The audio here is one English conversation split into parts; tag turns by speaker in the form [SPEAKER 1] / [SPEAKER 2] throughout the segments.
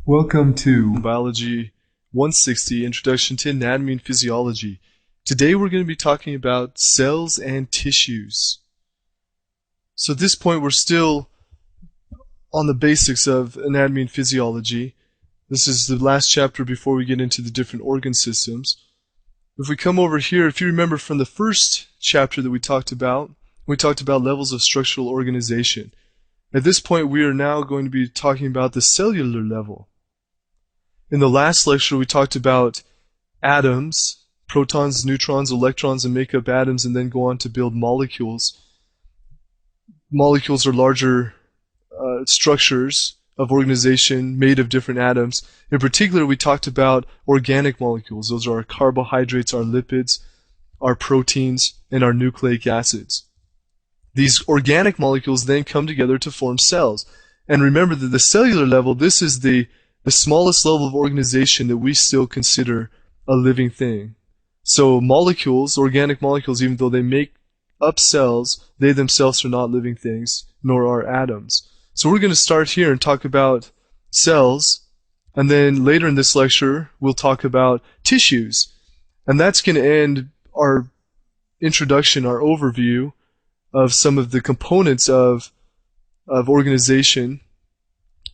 [SPEAKER 1] Welcome to Biology 160, Introduction to Anatomy and Physiology. Today we're going to be talking about cells and tissues. So at this point we're still on the basics of anatomy and physiology. This is the last chapter before we get into the different organ systems. If we come over here, if you remember from the first chapter that we talked about levels of structural organization. At this point we are now going to be talking about the cellular level. In the last lecture, we talked about atoms, protons, neutrons, electrons, and make up atoms, and then go on to build molecules. Molecules are larger structures of organization made of different atoms. In particular, we talked about organic molecules. Those are our carbohydrates, our lipids, our proteins, and our nucleic acids. These organic molecules then come together to form cells. And remember that the cellular level, this is the smallest level of organization that we still consider a living thing. So molecules, organic molecules, even though they make up cells, they themselves are not living things, nor are atoms. So we're going to start here and talk about cells, and then later in this lecture we'll talk about tissues. And that's going to end our introduction, our overview of some of the components of organization.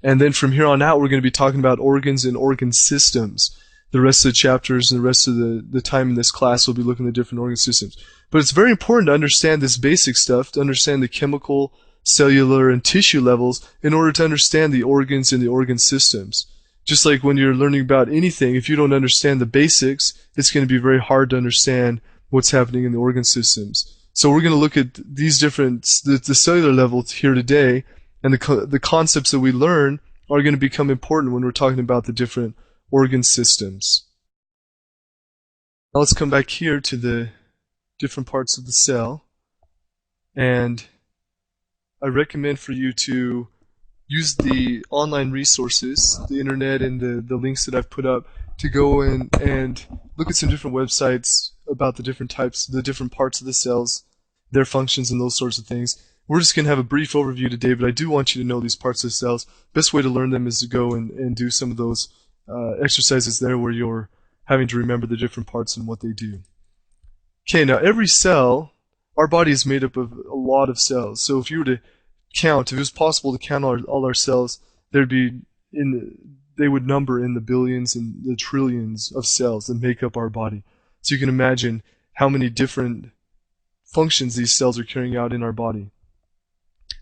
[SPEAKER 1] And then from here on out, we're going to be talking about organs and organ systems. The rest of the chapters and the rest of the time in this class will be looking at different organ systems. But it's very important to understand this basic stuff, to understand the chemical, cellular, and tissue levels in order to understand the organs and the organ systems. Just like when you're learning about anything, if you don't understand the basics, it's going to be very hard to understand what's happening in the organ systems. So we're going to look at these different, the cellular level here today. And the concepts that we learn are going to become important when we're talking about the different organ systems. Now let's come back here to the different parts of the cell. And I recommend for you to use the online resources, the internet, and the links that I've put up to go in and look at some different websites about the different types, the different parts of the cells, their functions, and those sorts of things. We're just going to have a brief overview today, but I do want you to know these parts of the cells. Best way to learn them is to go and do some of those exercises there where you're having to remember the different parts and what they do. Okay, now every cell, our body is made up of a lot of cells. So if you were to count, if it was possible to count all our cells, they would number in the billions and the trillions of cells that make up our body. So you can imagine how many different functions these cells are carrying out in our body.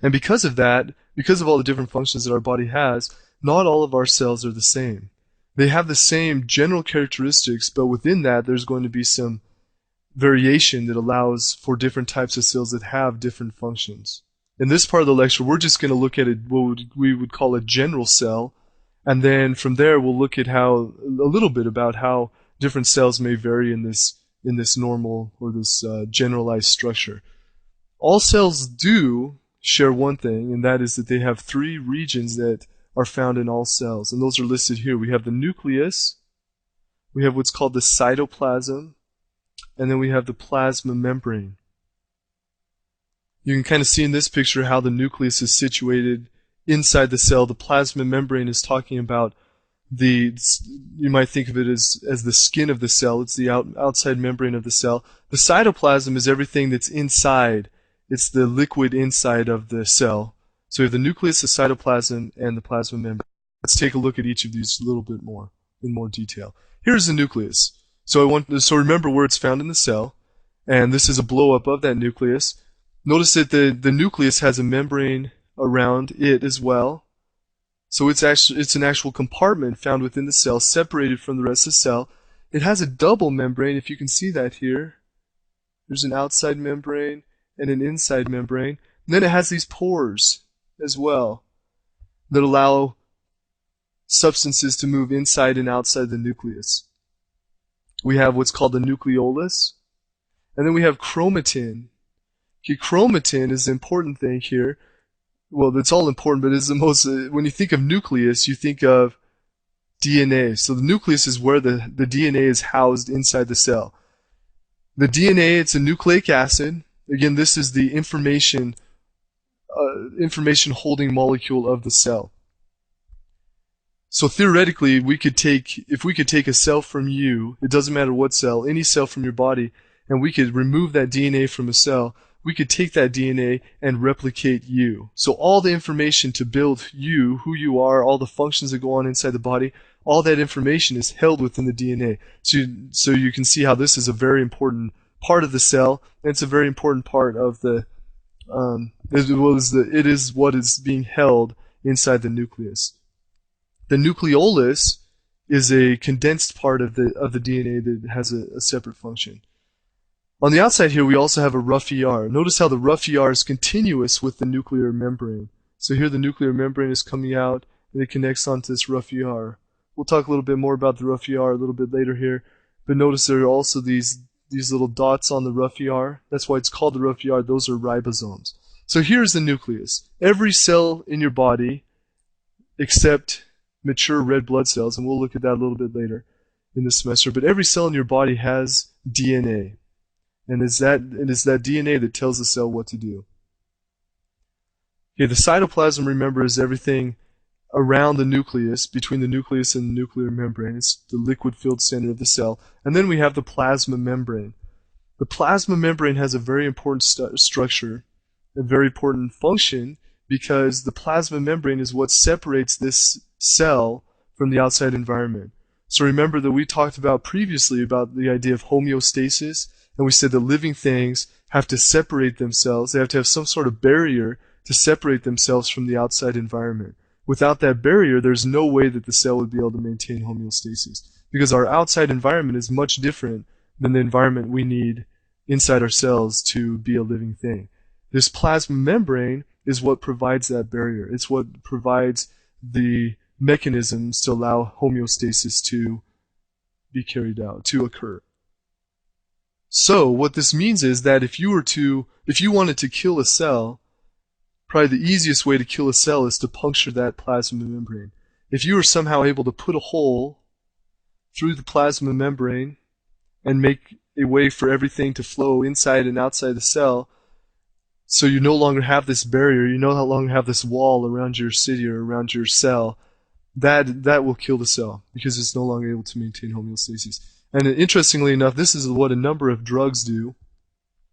[SPEAKER 1] And because of that, because of all the different functions that our body has, not all of our cells are the same. They have the same general characteristics, but within that there's going to be some variation that allows for different types of cells that have different functions. In this part of the lecture, we're just going to look at what we would call a general cell, and then from there we'll look at a little bit about how different cells may vary in this normal or this generalized structure. All cells do share one thing, and that is that they have three regions that are found in all cells, and those are listed here. We have the nucleus, we have what's called the cytoplasm, and then we have the plasma membrane. You can kind of see in this picture how the nucleus is situated inside the cell. The plasma membrane is talking about you might think of it as the skin of the cell. It's the outside membrane of the cell. The cytoplasm is everything that's inside. It's the liquid inside of the cell. So we have the nucleus, the cytoplasm, and the plasma membrane. Let's take a look at each of these a little bit more, in more detail. Here's the nucleus. So remember where it's found in the cell, and this is a blow-up of that nucleus. Notice that the nucleus has a membrane around it as well. So it's an actual compartment found within the cell, separated from the rest of the cell. It has a double membrane, if you can see that here. There's an outside membrane and an inside membrane. And then it has these pores as well that allow substances to move inside and outside the nucleus. We have what's called the nucleolus, and then we have chromatin. Okay, chromatin is the important thing here. Well, it's all important, but it's the most, when you think of nucleus, you think of DNA. So the nucleus is where the DNA is housed inside the cell. The DNA, it's a nucleic acid. Again, this is the information holding molecule of the cell. So theoretically, if we could take a cell from you, it doesn't matter what cell, any cell from your body, and we could remove that DNA from a cell, we could take that DNA and replicate you. So all the information to build you, who you are, all the functions that go on inside the body, all that information is held within the DNA. So you can see how this is a very important part of the cell, and it's a very important part of the it is what is being held inside the nucleus. The nucleolus is a condensed part of the DNA that has a separate function. On the outside here, we also have a rough ER. Notice how the rough ER is continuous with the nuclear membrane. So here the nuclear membrane is coming out, and it connects onto this rough ER. We'll talk a little bit more about the rough ER a little bit later here, but notice there are also these little dots on the rough ER. That's why it's called the rough ER. Those are ribosomes. So here's the nucleus. Every cell in your body, except mature red blood cells, and we'll look at that a little bit later in this semester, but every cell in your body has DNA. And it's that DNA that tells the cell what to do. Okay, the cytoplasm, remember, is everything around the nucleus, between the nucleus and the nuclear membrane. It's the liquid-filled center of the cell. And then we have the plasma membrane. The plasma membrane has a very important structure, a very important function, because the plasma membrane is what separates this cell from the outside environment. So remember that we talked about previously about the idea of homeostasis, and we said that living things have to separate themselves. They have to have some sort of barrier to separate themselves from the outside environment. Without that barrier, there's no way that the cell would be able to maintain homeostasis, because our outside environment is much different than the environment we need inside our cells to be a living thing. This plasma membrane is what provides that barrier. It's what provides the mechanisms to allow homeostasis to be carried out, to occur. So what this means is that if you wanted to kill a cell, probably the easiest way to kill a cell is to puncture that plasma membrane. If you were somehow able to put a hole through the plasma membrane and make a way for everything to flow inside and outside the cell, so you no longer have this barrier, you no longer have this wall around your city or around your cell, that will kill the cell because it's no longer able to maintain homeostasis. And interestingly enough, this is what a number of drugs do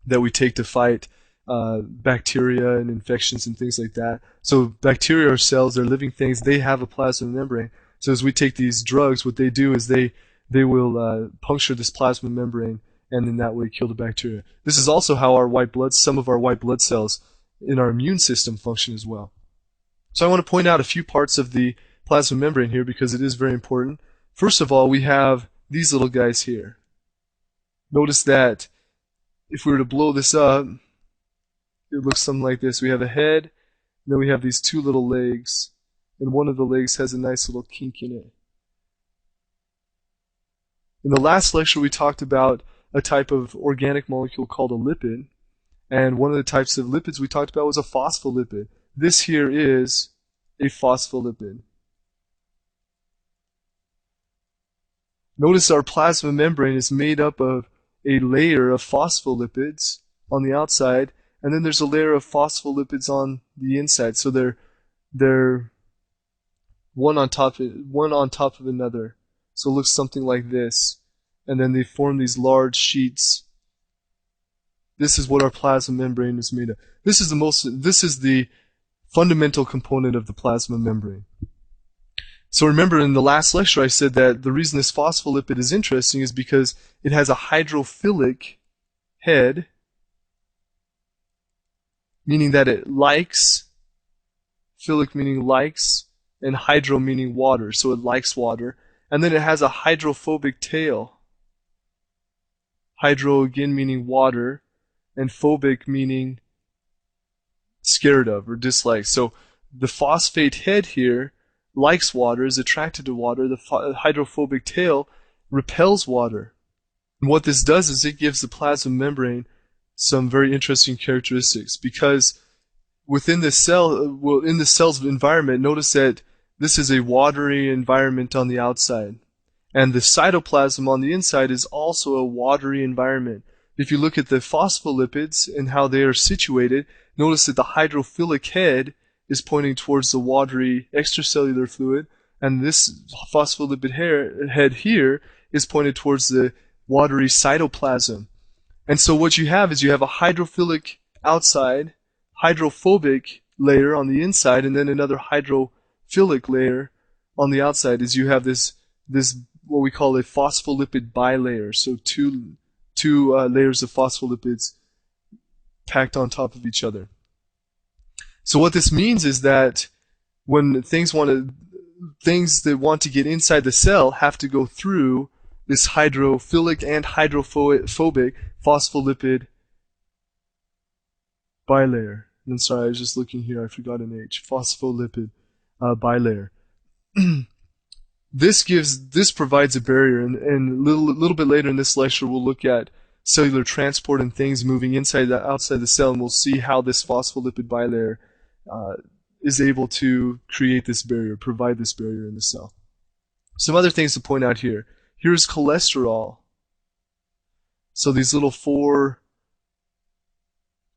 [SPEAKER 1] that we take to fight bacteria and infections and things like that. So bacteria are cells, they're living things, they have a plasma membrane. So as we take these drugs, what they do is they will puncture this plasma membrane and in that way kill the bacteria. This is also how some of our white blood cells in our immune system function as well. So I want to point out a few parts of the plasma membrane here because it is very important. First of all, we have these little guys here. Notice that if we were to blow this up, it looks something like this. We have a head, and then we have these two little legs, and one of the legs has a nice little kink in it. In the last lecture, we talked about a type of organic molecule called a lipid, and one of the types of lipids we talked about was a phospholipid. This here is a phospholipid. Notice our plasma membrane is made up of a layer of phospholipids on the outside, and then there's a layer of phospholipids on the inside. So they're one on top of another. So it looks something like this. And then they form these large sheets. This is what our plasma membrane is made of. This is the fundamental component of the plasma membrane. So remember in the last lecture I said that the reason this phospholipid is interesting is because it has a hydrophilic head, meaning that it likes, philic meaning likes, and hydro meaning water, so it likes water. And then it has a hydrophobic tail. Hydro again meaning water, and phobic meaning scared of or dislike. So the phosphate head here likes water, is attracted to water. The hydrophobic tail repels water. And what this does is it gives the plasma membrane some very interesting characteristics, because within this cell, in the cell's environment, notice that This is a watery environment on the outside. And the cytoplasm on the inside is also a watery environment. If you look at the phospholipids and how they are situated, notice that the hydrophilic head is pointing towards the watery extracellular fluid, and this phospholipid head here is pointed towards the watery cytoplasm. And so what you have is you have a hydrophilic outside, hydrophobic layer on the inside, and then another hydrophilic layer on the outside. Is you have this what we call a phospholipid bilayer. So two layers of phospholipids packed on top of each other. So what this means is that when things that want to get inside the cell have to go through this hydrophilic and hydrophobic phospholipid bilayer. And sorry, I was just looking here. I forgot an H. Phospholipid bilayer. This provides a barrier, and a little bit later in this lecture we'll look at cellular transport and things moving inside the outside the cell, and we'll see how this phospholipid bilayer is able to create this barrier, provide this barrier in the cell. Some other things to point out here. Here's cholesterol. So these little 4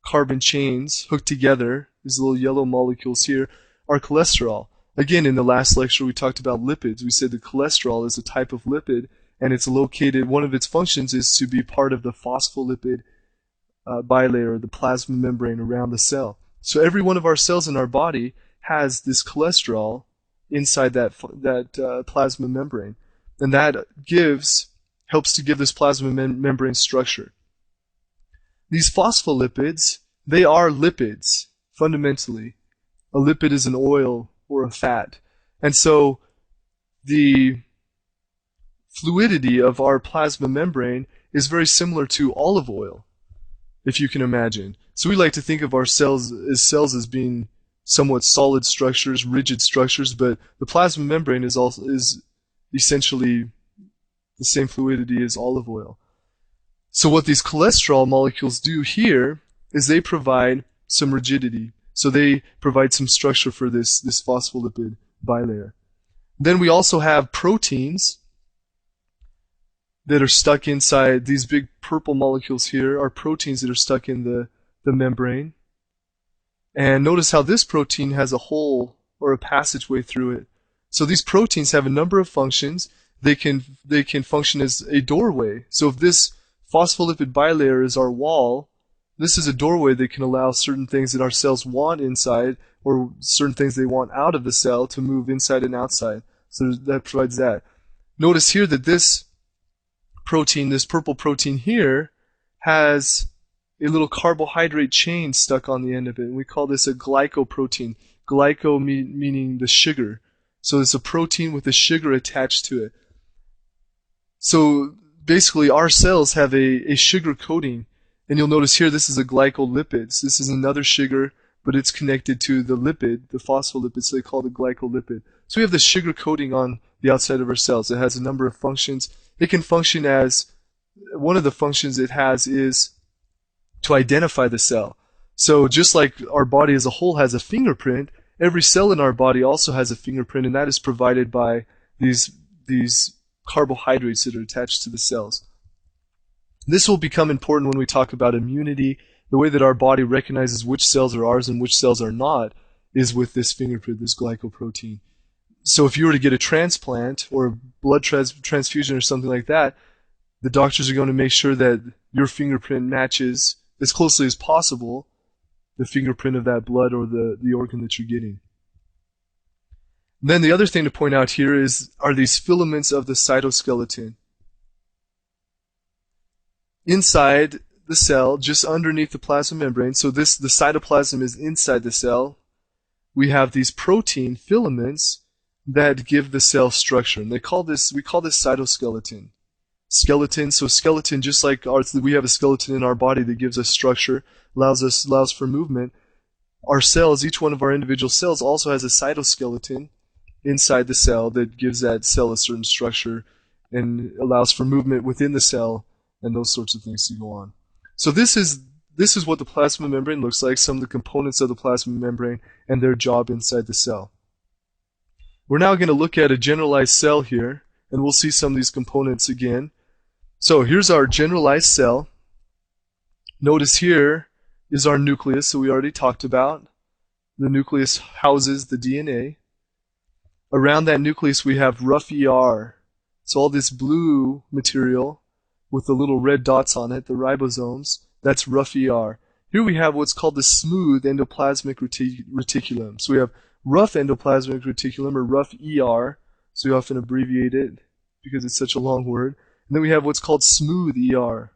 [SPEAKER 1] carbon chains hooked together, these little yellow molecules here, are cholesterol. Again, in the last lecture we talked about lipids. We said that cholesterol is a type of lipid, and it's located, one of its functions is to be part of the phospholipid bilayer, the plasma membrane around the cell. So every one of our cells in our body has this cholesterol inside that plasma membrane, and that helps to give this plasma membrane structure. These phospholipids, they are lipids, fundamentally. A lipid is an oil or a fat. And so the fluidity of our plasma membrane is very similar to olive oil, if you can imagine. So we like to think of our cells as being somewhat solid structures, rigid structures, but the plasma membrane is essentially the same fluidity as olive oil. So what these cholesterol molecules do here is they provide some rigidity. So they provide some structure for this phospholipid bilayer. Then we also have proteins that are stuck inside. These big purple molecules here are proteins that are stuck in the membrane. And notice how this protein has a hole or a passageway through it. So these proteins have a number of functions. They can function as a doorway. So if this phospholipid bilayer is our wall, this is a doorway that can allow certain things that our cells want inside or certain things they want out of the cell to move inside and outside. So that provides that. Notice here that this protein, this purple protein here, has a little carbohydrate chain stuck on the end of it. And we call this a glycoprotein. Glyco meaning the sugar. So it's a protein with a sugar attached to it. So basically our cells have a sugar coating. And you'll notice here this is a glycolipid. This is another sugar, but it's connected to the lipid, the phospholipid, so they call it a glycolipid. So we have this sugar coating on the outside of our cells. It has a number of functions. It can function as, one of the functions it has is to identify the cell. So just like our body as a whole has a fingerprint, every cell in our body also has a fingerprint, and that is provided by these carbohydrates that are attached to the cells. This will become important when we talk about immunity. The way that our body recognizes which cells are ours and which cells are not is with this fingerprint, this glycoprotein. So if you were to get a transplant or a blood transfusion or something like that, the doctors are going to make sure that your fingerprint matches as closely as possible the fingerprint of that blood or the organ that you're getting. Then the other thing to point out here are these filaments of the cytoskeleton. Inside the cell, just underneath the plasma membrane, so the cytoplasm is inside the cell, we have these protein filaments that give the cell structure. And we call this cytoskeleton. Skeleton, so skeleton, just like we have a skeleton in our body that gives us structure, allows for movement. Our cells, each one of our individual cells also has a cytoskeleton inside the cell that gives that cell a certain structure and allows for movement within the cell and those sorts of things to go on. So this is what the plasma membrane looks like, some of the components of the plasma membrane and their job inside the cell. We're now going to look at a generalized cell here, and we'll see some of these components again. So here's our generalized cell. Notice here is our nucleus that we already talked about. The nucleus houses the DNA. Around that nucleus we have rough ER. So all this blue material with the little red dots on it, the ribosomes, that's rough ER. Here we have what's called the smooth endoplasmic reticulum. So we have rough endoplasmic reticulum, or rough ER, so we often abbreviate it because it's such a long word. And then we have what's called smooth ER.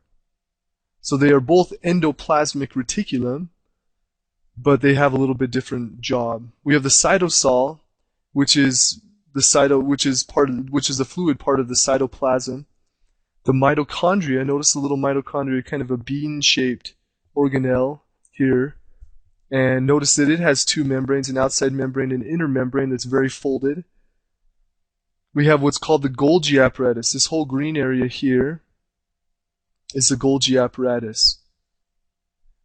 [SPEAKER 1] So they are both endoplasmic reticulum, but they have a little bit different job. We have the cytosol, which is the fluid part of the cytoplasm. The mitochondria, notice the little mitochondria, kind of a bean-shaped organelle here. And notice that it has two membranes, an outside membrane and an inner membrane that's very folded. We have what's called the Golgi apparatus. This whole green area here is the Golgi apparatus.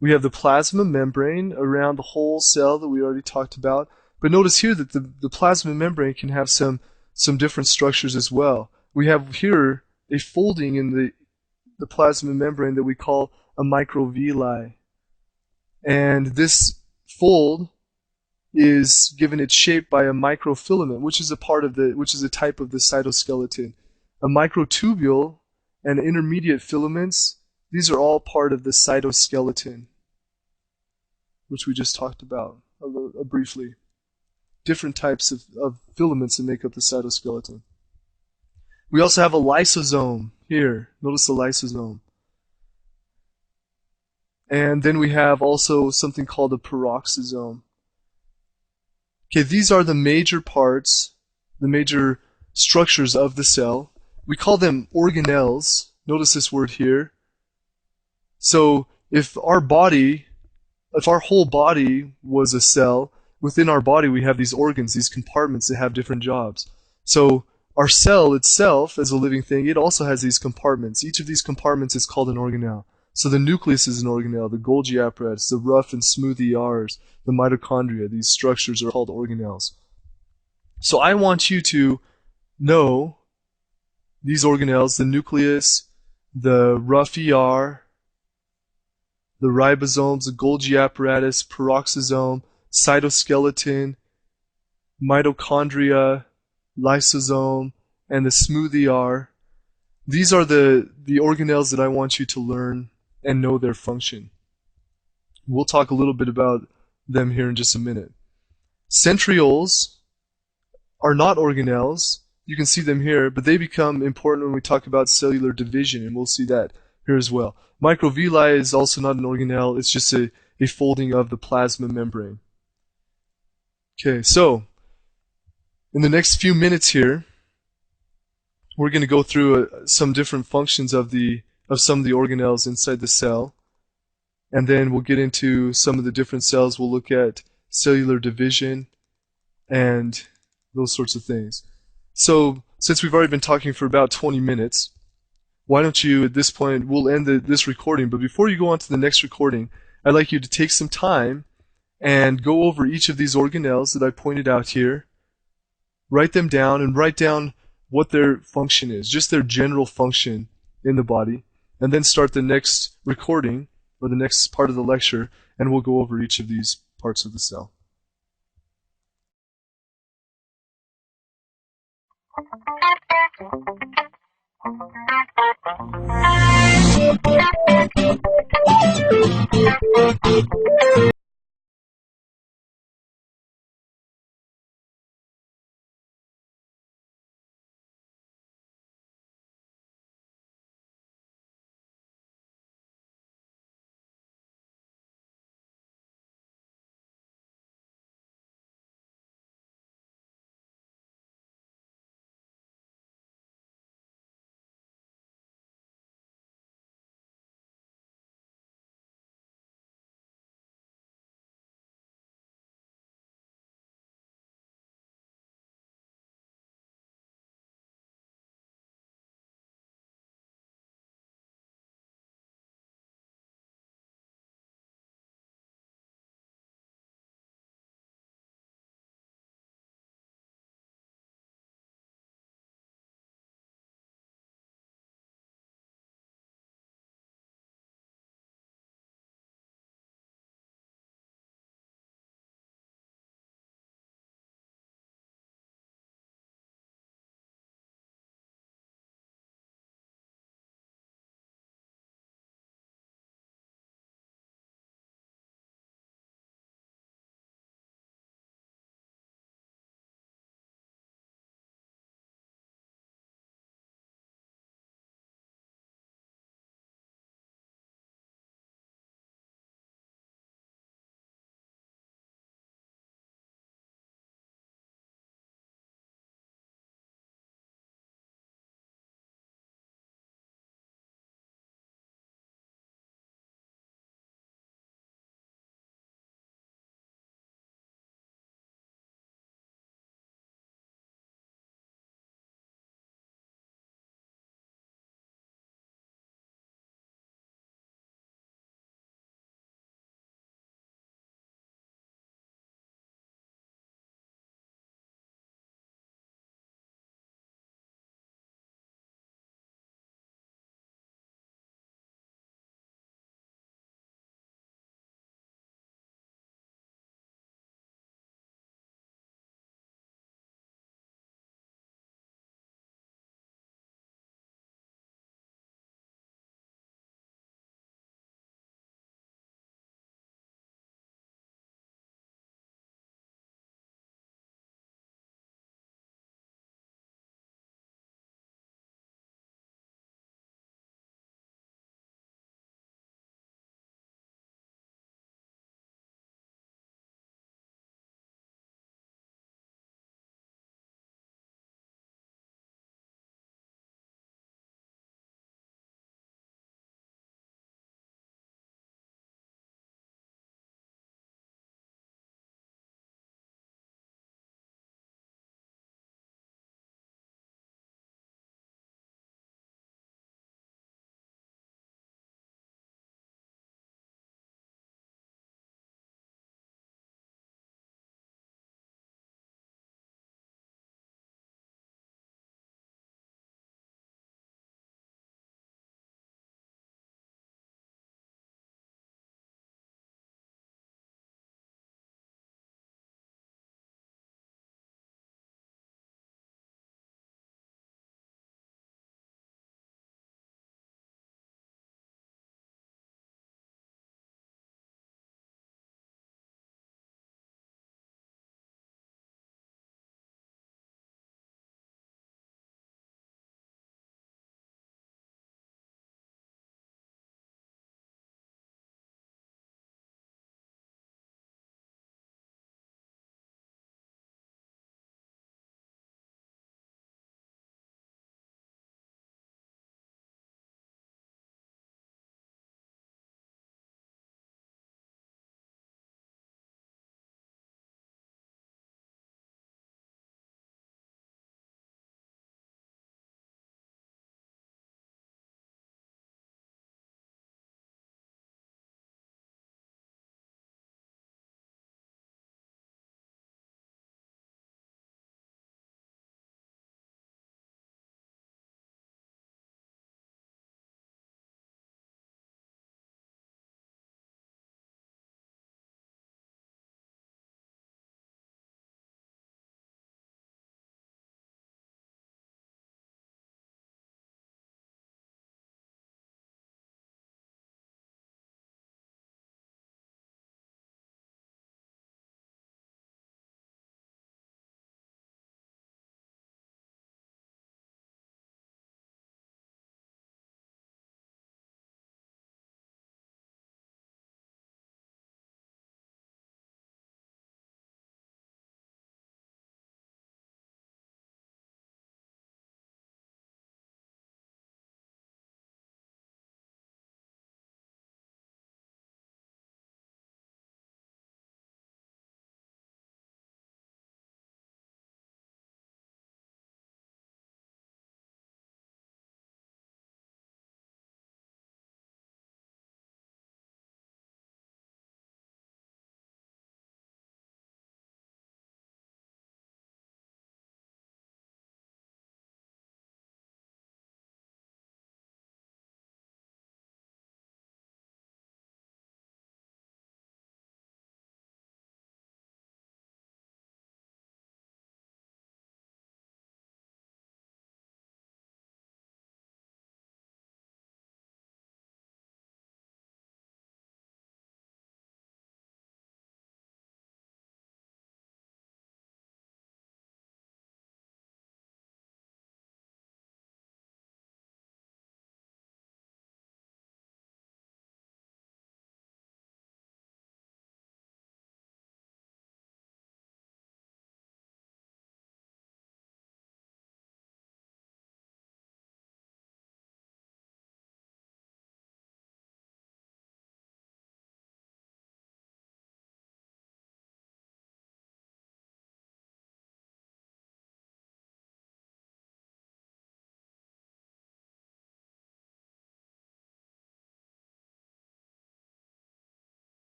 [SPEAKER 1] We have the plasma membrane around the whole cell that we already talked about. But notice here that the plasma membrane can have some different structures as well. We have here a folding in the plasma membrane that we call a microvilli. And this fold is given its shape by a microfilament, which is a type of the cytoskeleton. A microtubule and intermediate filaments, these are all part of the cytoskeleton, which we just talked about briefly. Different types of filaments that make up the cytoskeleton. We also have a lysosome here. Notice the lysosome. And then we have also something called a peroxisome. Okay, these are the major parts, the major structures of the cell. We call them organelles. Notice this word here. So if our whole body was a cell, within our body we have these organs, these compartments that have different jobs. So our cell itself, as a living thing, it also has these compartments. Each of these compartments is called an organelle. So the nucleus is an organelle, the Golgi apparatus, the rough and smooth ERs, the mitochondria, these structures are called organelles. So I want you to know these organelles, the nucleus, the rough ER, the ribosomes, the Golgi apparatus, peroxisome, cytoskeleton, mitochondria, lysosome, and the smooth ER. These are the organelles that I want you to learn and know their function. We'll talk a little bit about them here in just a minute. Centrioles are not organelles. You can see them here, but they become important when we talk about cellular division, and we'll see that here as well. Microvilli is also not an organelle. It's just a folding of the plasma membrane. Okay, so in the next few minutes here, we're going to go through some different functions of some of the organelles inside the cell, and then we'll get into some of the different cells. We'll look at cellular division and those sorts of things. So since we've already been talking for about 20 minutes, why don't you, at this point, we'll end this recording, but before you go on to the next recording, I'd like you to take some time and go over each of these organelles that I pointed out here, write them down, and write down what their function is, just their general function in the body, and then start the next recording, or the next part of the lecture, and we'll go over each of these parts of the cell.